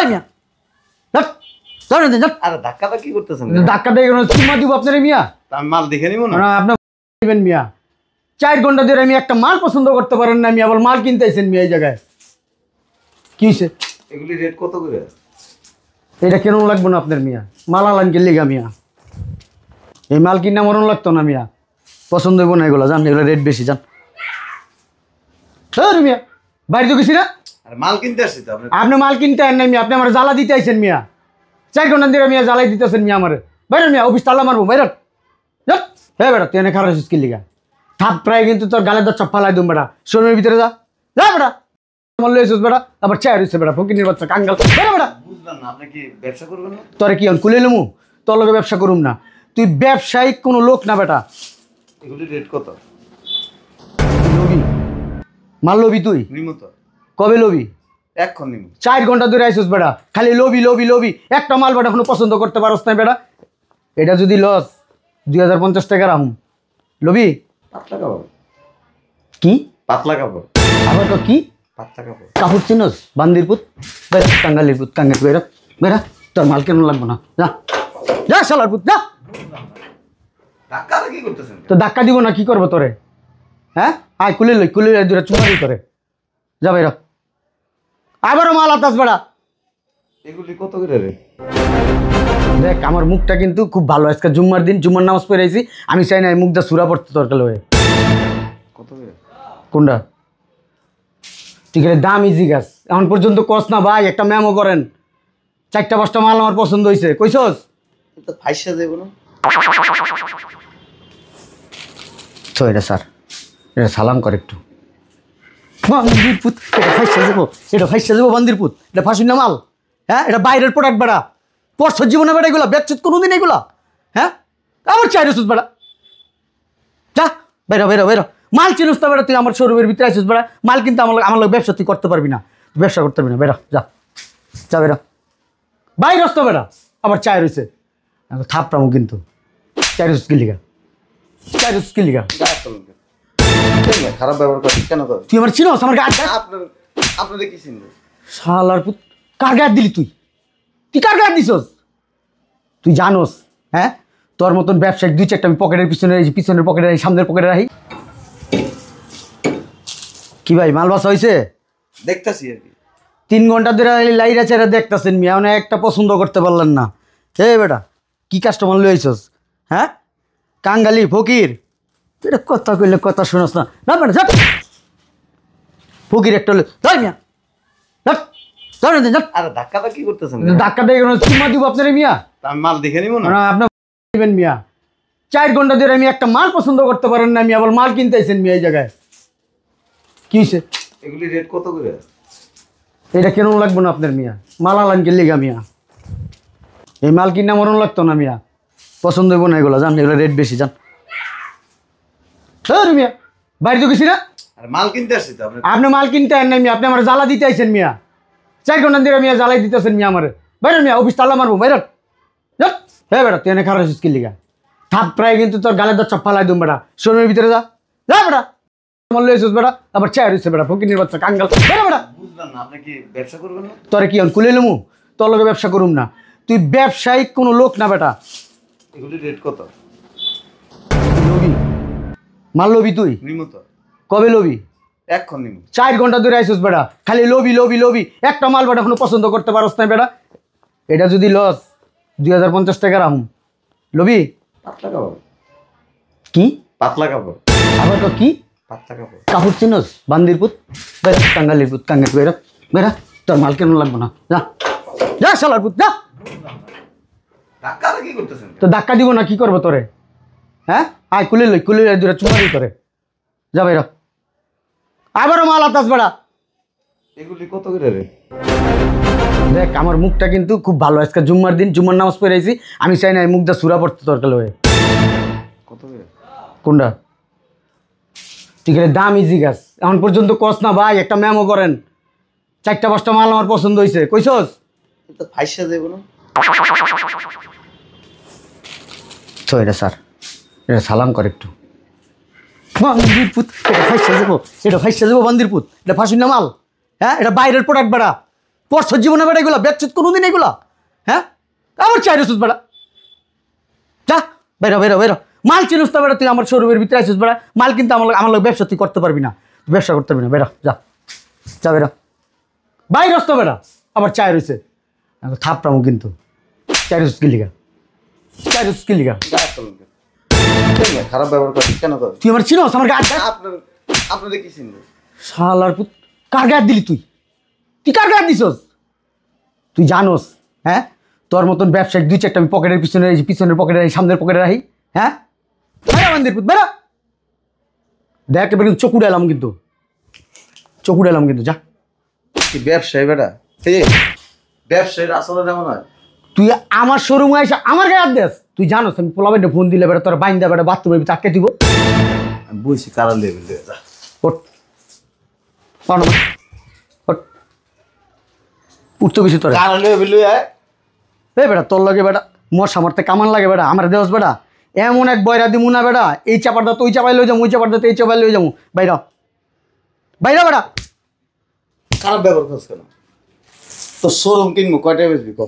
যাই মিয়া আরে ধাক্কাটা কি করতেছেন? ধাক্কা দিয়ে চুম্মা দিব আপনার মিয়া। আমি মাল দেখে নিব না? আপনার দিবেন মিয়া। 4 ঘন্টা ধরে আমি একটা মাল পছন্দ করতে পারেন না মিয়া, আবার মাল কিনতে আইছেন মিয়া এই জায়গায়। কি হয়েছে? এগুলি রেট কত করে? এটা কেন লাগবো না আপনার মিয়া? মাল আলান কে লিগা মিয়া? এই মাল কিনা মরণ লাগতো না মিয়া, পছন্দ হইব না এগুলো, জান এগুলো রেট বেশি, জান মিয়া। বাইরে তো গেছি না? আরে মাল কিনতে আসছি তো। আপনি মাল কিনতে আন নাই মিয়া, আপনি আমার জ্বালা দিতে আইছেন মিয়া। 4 ঘন্টা ধরে মিয়া জ্বালাই দিতেছেন মিয়া আমার। বাইরে মিয়া, অফিস তালা মারবো, বাইরে। হ্যাঁ বেটা, তুই এনে খারাপ আছিস কি লিগা? থাপ প্রায় কিন্তু তোর গালে দর চাপ ফালাই দুম বেটা, শোরুমের ভিতরে যা যা বেটা। মল্ল হয়েছিস বেটা, আবার চায় রয়েছে বেটা, ফকিনির বাচ্চা কাঙ্গাল বেটা বেটা। বুঝলাম না, আপনি কি ব্যবসা করবেন না? তোরে কি কুলে লমু? তোর লগে ব্যবসা করুম না, তুই ব্যবসায়িক কোনো লোক না বেটা। এগুলি রেট কত? লবি মাল লবি তুই? নিমু তো। কবে লবি? এখন নিমু। 4 ঘন্টা ধরে আইসিস বেটা, খালি লবি লবি লবি। একটা মাল বেটা কোনো পছন্দ করতে পারস না বেটা। এটা যদি লস 2050 টাকা রাখুম। লবি? পাতলা কাপড়। কি পাতলা কাপড়? আবার তো কি পাতলা কাপড়? কাপড় চিনস? বান্দির পুত, কাঙ্গালির পুত, কাঙ্গাল বেরা বেরা। তোর মাল কেন লাগবো না, যা যা শালার পুত যা। ধাক্কাটা কি করতেছেন? তো ধাক্কা দিব না, কি করবো তোরে? হ্যাঁ আয় কুলে লই, কুলে দূরে চুমারি করে যা বেরা। আবারও মাল আতাস বেড়া। এগুলি কত করে রে? দেখ আমার মুখটা কিন্তু খুব ভালো, আজকে জুম্মার দিন, জুম্মার নামাজ পড়ে আইছি, আমি চাই না এই মুখটা সুরা পড়তে দরকার হয়ে। কত করে? কোনটা? ঠিক আছে দাম ইজি গাছ, এখন পর্যন্ত কস না ভাই, একটা ম্যামও করেন। 4টা 5টা মাল আমার পছন্দ হয়েছে, কইছস? তো ফাইসা দেব না তো এটা স্যার, এটা সালাম কর একটু। বান্দির পুত, এটা ফাইসা যাবো, এটা ফাইসা যাবো বান্দির পুত, এটা ফাঁসুন না মাল। হ্যাঁ এটা বাইরের প্রোডাক্ট বেড়া, পরশর জীবনে বেড়া এগুলা বেচছিস কোনোদিন এগুলা? হ্যাঁ আমার চাই রসুস বেড়া, যা বেরো বেরো বেরো। মাল চিনুস তো বেড়া, তুই আমার শোরুমের ভিতরে আসিস বেড়া, মাল কিন্তু আমার লোক ব্যবসা তুই করতে পারবি না, ব্যবসা করতে পারবি না, বেরো যা যা বেরো। বাইর আসতো বেড়া, আবার চাই রয়েছে থাপড়ামো কিন্তু। চাই রসুস কি লিগা? চাই রসুস কি লিগা? খারাপ ব্যবহার করছিস কেন? তুই আমার চিনোস? আমার গাছ আপনাদের কি চিনবে? শালার পুত, কার গায়ে দিলি তুই? তুই কার গায়ে দিছস? তুই জানোস? হ্যাঁ তোর মতন ব্যবসায়িক 2-4টা আমি পকেটের পিছনের পকেটে রাখি, সামনের পকেটে রাখি। কি ভাই মাল বাসা হয়েছে? দেখতেছি আর কি। 3 ঘন্টা ধরে লাইরা চেরা দেখতেছেন মিয়া, মানে একটা পছন্দ করতে পারলেন না। হে বেটা কি কাস্টমার লই আইছস? হ্যাঁ কাঙ্গালি ফকির, এটা কথা কইলে কথা শুনস না, না বেটা যা। ফকির একটা তাই মিয়া, আরে ধাক্কাটা কি করতেছেন? ধাক্কা দিয়ে চুম্মা দিব আপনার মিয়া। আমি মাল দেখে নিব না? আপনার দিবেন মিয়া। 4 ঘন্টা ধরে আমি একটা মাল পছন্দ করতে পারেন না মিয়া, আবার মাল কিনতে আইছেন মিয়া এই জায়গায়। কি হয়েছে? এগুলি রেট কত করে? এটা কেন লাগবো না আপনার মিয়া? মাল আলান কে লিগা মিয়া? এই মাল কিনা মরণ লাগতো না মিয়া, পছন্দ হইব না এগুলো, জান এগুলো রেট বেশি, জান মিয়া। বাইরে তো গেছি না? আরে মাল কিনতে আসছি তো। আপনি মাল কিনতে আন নাই মিয়া, আপনি আমার জ্বালা দিতে আইছেন মিয়া। 4 ঘন্টা ধরে মিয়া জ্বালাই দিতেছেন মিয়া আমার। বাইরে মিয়া, অফিস তালা মারবো, বাইরে। হ্যাঁ বেটা, তুই এনে খারাপ আছিস কি লিগা? থাপ প্রায় কিন্তু তোর গালে দর চাপ ফালাই দুম বেটা, শোরুমের ভিতরে যা যা বেটা। মল্ল হয়েছিস বেটা, আবার চায় রয়েছে বেটা, ফকিনির বাচ্চা কাঙ্গাল বেটা বেটা। বুঝলাম না, আপনি কি ব্যবসা করবেন না? তোরে কি কুলে লমু? তোর লগে ব্যবসা করুম না, তুই ব্যবসায়িক কোনো লোক না বেটা। এগুলি রেট কত? লবি মাল লবি তুই? নিমু তো। কবে লবি? এখন নিমু। 4 ঘন্টা ধরে আইসিস বেটা, খালি লবি লবি লবি। একটা মাল বেটা কোনো পছন্দ করতে পারস না বেটা। এটা যদি লস 2050 টাকা রাখুম। লবি? পাতলা কাপড়? কি পাতলা কাপড়? আবার তো কি পাতলা কাপড়? কাপড় চিনস? বান্দির পুত, বেরা কাঙ্গালির পুত, কাঙ্গাল বেরা বেরা। তোর মাল কেন লাগবো না, যা যা শালার পুত যা। ধাক্কাটা কি করতেছেন? তো ধাক্কা দিব না, কি করবো তোরে? হ্যাঁ আয় কুলে লই, কুলে দূরে চুমারি করে যা বেরা। আবারও মাল আতাস বেড়া। এগুলি কত করে রে? দেখ আমার মুখটা কিন্তু খুব ভালো, আজকে জুম্মার দিন, জুম্মার নামাজ পড়ে আইছি, আমি চাই না এই মুখটা সুরা পড়তে দরকার হয়ে। কত করে? কোনটা? ঠিক আছে দাম ইজি গাছ, এখন পর্যন্ত কস না ভাই, একটা ম্যামও করেন। 4টা 5টা মাল আমার পছন্দ হয়েছে, কইছস? তো ফাইসা দেব না? তো এটা স্যার, এটা সালাম কর একটু। বান্দির পুত, এটা ফাইসা যাবো, এটা ফাইসা যাবো বান্দির পুত, এটা ফাঁসুন না মাল। হ্যাঁ এটা বাইরের প্রোডাক্ট বেড়া, পরশ জীবনে বেড়া এগুলা বেচছিস কোনোদিন এগুলা? হ্যাঁ আমার চাই রসুস বেড়া, যা বেরো বেরো বেরো। মাল চিনুস তো বেড়া, তুই আমার শোরুমের ভিতরে আসিস বেড়া, মাল কিন্তু আমার লোক ব্যবসা তুই করতে পারবি না, ব্যবসা করতে পারবি না, বেরো যা, যা বেরো বাইর আসতো বেড়া। আবার চায় রয়েছে থাপড়ামো কিন্তু, চাই রসুস কি লিগা, চাই রসুস কি লিগা? খারাপ ব্যবহার করে কেন করে? তুই আমার চিনোস? আমার গাছ আপনাদের কি চিনবে? শালার পুত, কার গায়ে দিলি তুই? তুই কার গায়ে দিছস? তুই জানোস হ্যাঁ তোর মতন ব্যবসায়িক দুই চারটা আমি পকেটের পিছনে, পিছনের পকেটে রাখি, সামনের পকেটে রাখি। হ্যাঁ বেড়া বান্দির পুত বেড়া, দেখ এবার কিন্তু চোখ উড়াইলাম কিন্তু, চোখ উড়াইলাম কিন্তু, যা। কি ব্যবসায়ী বেটা? ব্যবসায়ীর আসলে যেমন হয়। তুই আমার শোরুমে এসে আমার গায়ে হাত দেস? তুই জানোস আমি পোলাবেন ফোন দিলে বেড়া তোর বাইন্দা বেড়া বাথরুমে চাটকে দিব। আমি বুঝছি কারা লেভেল। ওঠ ওঠ, উঠতে বেশি তোর কারা লেভেল এই বেটা, তোর লাগে বেটা মশা মারতে কামান লাগে বেটা, আমার দেওস বেটা এমন এক বয়রা দিমু না বেটা, এই চাপার দাঁত ওই চাপাই লই যাবো, ওই চাপার দাঁত এই চাপাই লই যাবো, বাইরা বাইরা বেটা। খারাপ ব্যবহার করছ কেন? তো শোরুম কিনবো কয়টায় বেচবি ক?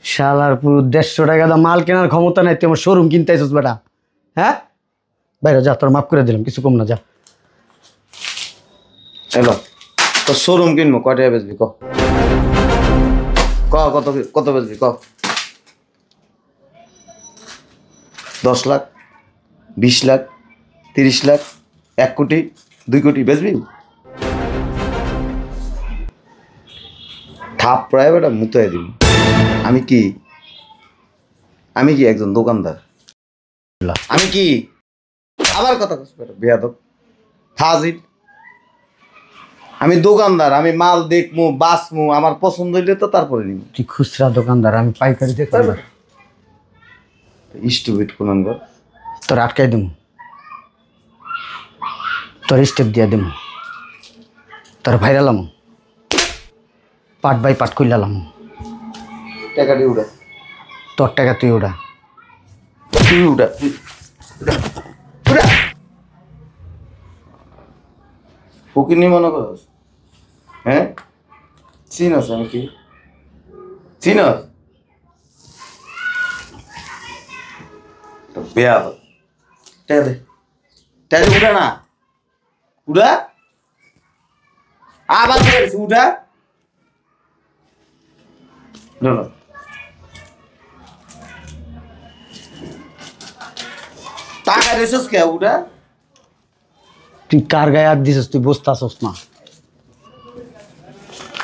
শালার পুরো 150 টাকা দা মাল কেনার ক্ষমতা নাই, তুই আমার শোরুম কিনতে আইসস বেটা? হ্যাঁ বাইরে যা, তোর মাফ করে দিলাম, কিছু কম না, যা। এলো তো শোরুম কিনবো কয়টায় বেচবি ক? কত কত বেচবি ক? 10 লাখ, 20 লাখ, 30 লাখ, 1 কোটি, 2 কোটি বেচবি? ঠাপ প্রায় বেটা মুতাই দিবি। আমি কি একজন দোকানদার? আমি কি আবার কথা কস বেটা বেয়াদব ফাজিল? আমি দোকানদার, আমি মাল দেখমু বাসমু, আমার পছন্দ হইলে তো তারপরে নিব। তুই খুচরা দোকানদার, আমি পাইকারি দেখতে স্টুপিড কোনঙ্গর। তোর আটকাই দেবো, তোর স্টেপ দিয়া দেবো, তোর ভাইরালাম পাট বাই পাট কইলাম, টাকা দিয়ে উড়া, তোর টাকা তুই ওটা তুই উড়া, উড়া। ফকিনি মনে করস? হ্যাঁ চিনস আমি কি চিনস? বেয়াদ টাকা দে, টাকা উড়া না, উড়া আবার উড়া। টাকা দিছিস কে উড়া? তুই কার গায়ে হাত দিছিস? তুই বসতে আসস না,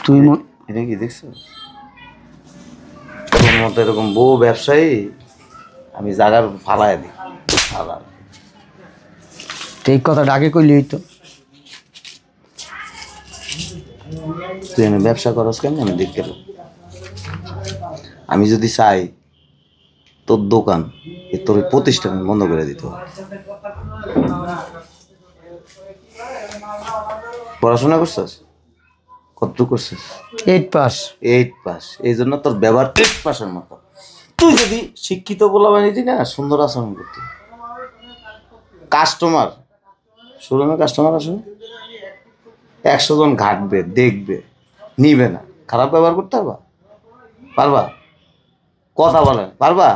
তুই এটা কি দেখছো? তোর মতো এরকম বউ ব্যবসায়ী আমি জায়গার ফালাই দিই, ফালা। এই কথাটা আগে কইলি হইতো। তুই এনে ব্যবসা করস কেন আমি দেখতে? আমি যদি চাই তোর দোকান তোর প্রতিষ্ঠান বন্ধ করে দিতে হবে। পড়াশোনা করছিস? কতটুকু করছিস? 8 পাস। 8 পাস। এই জন্য তোর ব্যবহার 8 পাসের মতো। তুই যদি শিক্ষিত বলা বানিয়ে না সুন্দর আচরণ করতি। কাস্টমার শোরুমে কাস্টমার আসবে 100 জন ঘাটবে, দেখবে, নিবে না। খারাপ ব্যবহার করতে পারবা? কথা বলেন পারবা?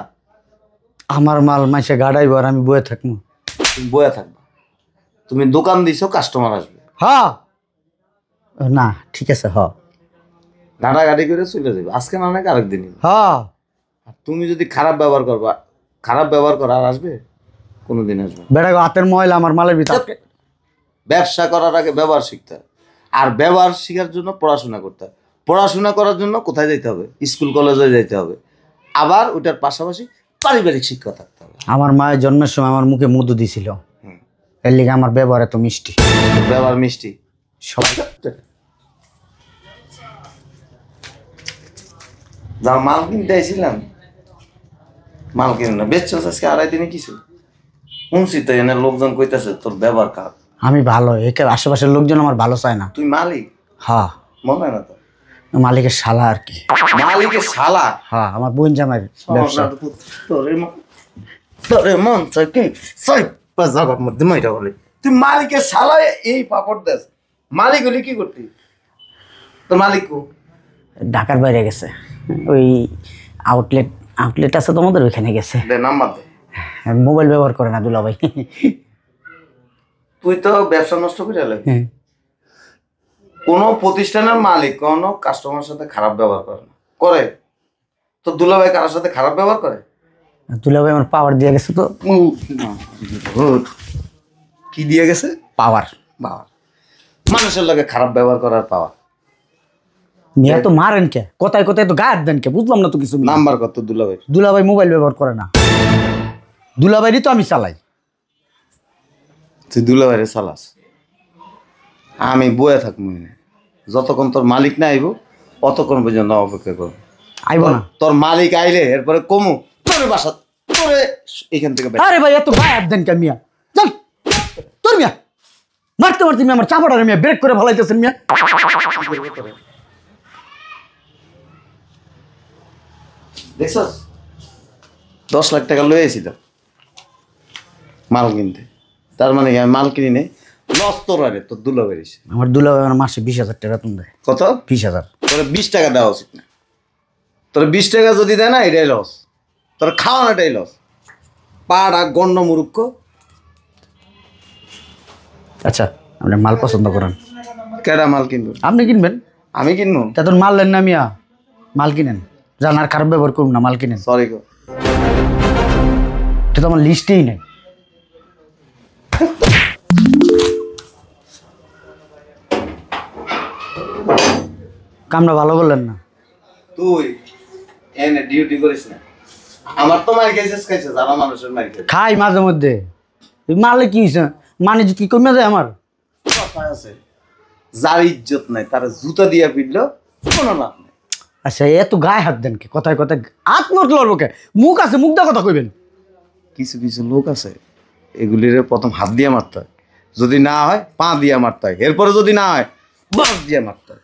আমার মাল মাইসে গাড়াইব আর আমি বয়ে থাকবো? তুমি বয়ে থাকবা। তুমি দোকান দিছো, কাস্টমার আসবে। হ্যাঁ না ঠিক আছে, হ ঘাটাঘাটি করে চলে যাবে, আজকে না নাকি আরেকদিন। হ্যাঁ তুমি যদি খারাপ ব্যবহার করবা, খারাপ ব্যবহার করা আর আসবে? কোনোদিন আসবে? বেড়া হাতের ময়লা আমার মালের ভিতরে। ব্যবসা করার আগে ব্যবহার শিখতে হয়, আর ব্যবহার শেখার জন্য পড়াশোনা করতে হয়। পড়াশোনা করার জন্য কোথায় যেতে হবে? স্কুল কলেজে যেতে হবে। আবার ওইটার পাশাপাশি পারিবারিক শিক্ষা থাকতে হবে। আমার মায়ের জন্মের সময় আমার মুখে মধু দিছিল, এর লিগে আমার ব্যবহার এত মিষ্টি। ব্যবহার মিষ্টি সবাই যা মাল কিনতে আইছিলাম, মাল কিনে না বেচছ আজকে 2.5 দিনে কিছু শুনছি তো এনে লোকজন কইতাছে তোর ব্যবহার খারাপ। আমি ভালো, একে আশেপাশের লোকজন আমার ভালো চায় না। তুই মালিক? হ্যাঁ মনে হয় না তো মালিকের শালা আর কি। মালিকের শালা? হ্যাঁ আমার বোন জামাই ব্যবসা। তোরে মন চাই কি ছয় পাঁচ জায়গার মধ্যে মাইরা বলে তুই মালিকের শালা এই পাপড় দেশ। মালিক হলে কি করতি? তোর মালিক কো? ঢাকার বাইরে গেছে, ওই আউটলেট আছে তোমাদের, ওইখানে গেছে। দে নাম্বার দে। মোবাইল ব্যবহার করে না দুলাভাই। তুই তো ব্যবসা নষ্ট করে এলে। কোনো প্রতিষ্ঠানের মালিক কোনো কাস্টমার সাথে খারাপ ব্যবহার করে না, করে? তো দুলাভাই কারোর সাথে খারাপ ব্যবহার করে? দুলাভাই আমার পাওয়ার দিয়ে গেছে তো। কি দিয়ে গেছে? পাওয়ার। বাবা, মানুষের লগে খারাপ ব্যবহার করার পাওয়ার। মিয়া তো মারেন কে, কোথায় কোথায় তো গায়ের দেন কে, বুঝলাম না তো কিছু। নাম্বার কত দুলাভাই? দুলাভাই মোবাইল ব্যবহার করে না, দুলাভাইরই তো আমি চালাই। তুই দুলাভাইরে চালাস, আমি বয়ে থাকবো না। যতক্ষণ তোর মালিক না আইব অতক্ষণ পর্যন্ত অপেক্ষা করবো। আইব না? তোর মালিক আইলে এরপরে কমু তোর বাসা, তোরে এখান থেকে। আরে ভাই এত গায়ে হাত দেন কে মিয়া, চল তোর মিয়া মারতে মারতে মিয়া আমার চাপাটারে মিয়া ব্রেক করে ভালাইতেছেন মিয়া। দেখছস 10 লাখ টাকা লয়ে এসেছিল মাল কিনতে, তার মানে কি আমি মাল কিনি নেই? লস তোর আরে, তোর দুলাভাই এসে। আমার দুলাভাই আমার মাসে 20,000 টাকা বেতন দেয়। কত? 20,000। তোর 20 টাকা দেওয়া উচিত না। তোর 20 টাকা যদি দেয় না এটাই লস, তোর খাওয়ানোটাই লস। পাড়া গণ্য মূর্খ। আচ্ছা আপনি মাল পছন্দ করেন, কেডা মাল কিনবো? আপনি কিনবেন। আমি কিনবো? তা তোর মাল নেন না মিয়া, মাল কিনেন, জান আর খারাপ ব্যবহার করুন না, মাল কিনেন। সরি গো, এটা তো আমার লিস্টেই নেই। কামটা ভালো বললেন না। তুই এনে ডিউটি করিস না। আমার তো মার খাইছিস, যারা মানুষের মার খাইছে। খাই মাঝে মধ্যে, মারলে কি হয়েছে, মানে কি কমে যায় আমার? কথা আছে, যার ইজ্জত নাই তার জুতা দিয়া পিটলো কোনো লাভ নাই। আচ্ছা এত গায়ে হাত দেন কে, কথায় কথায় হাত মত লড়বো কে, মুখ আছে মুখ দা কথা কইবেন। কিছু কিছু লোক আছে এগুলির প্রথম হাত দিয়ে মারতে হয়, যদি না হয় পা দিয়ে মারতে হয়, এরপরে যদি না হয় বাস দিয়ে মারতে হয়।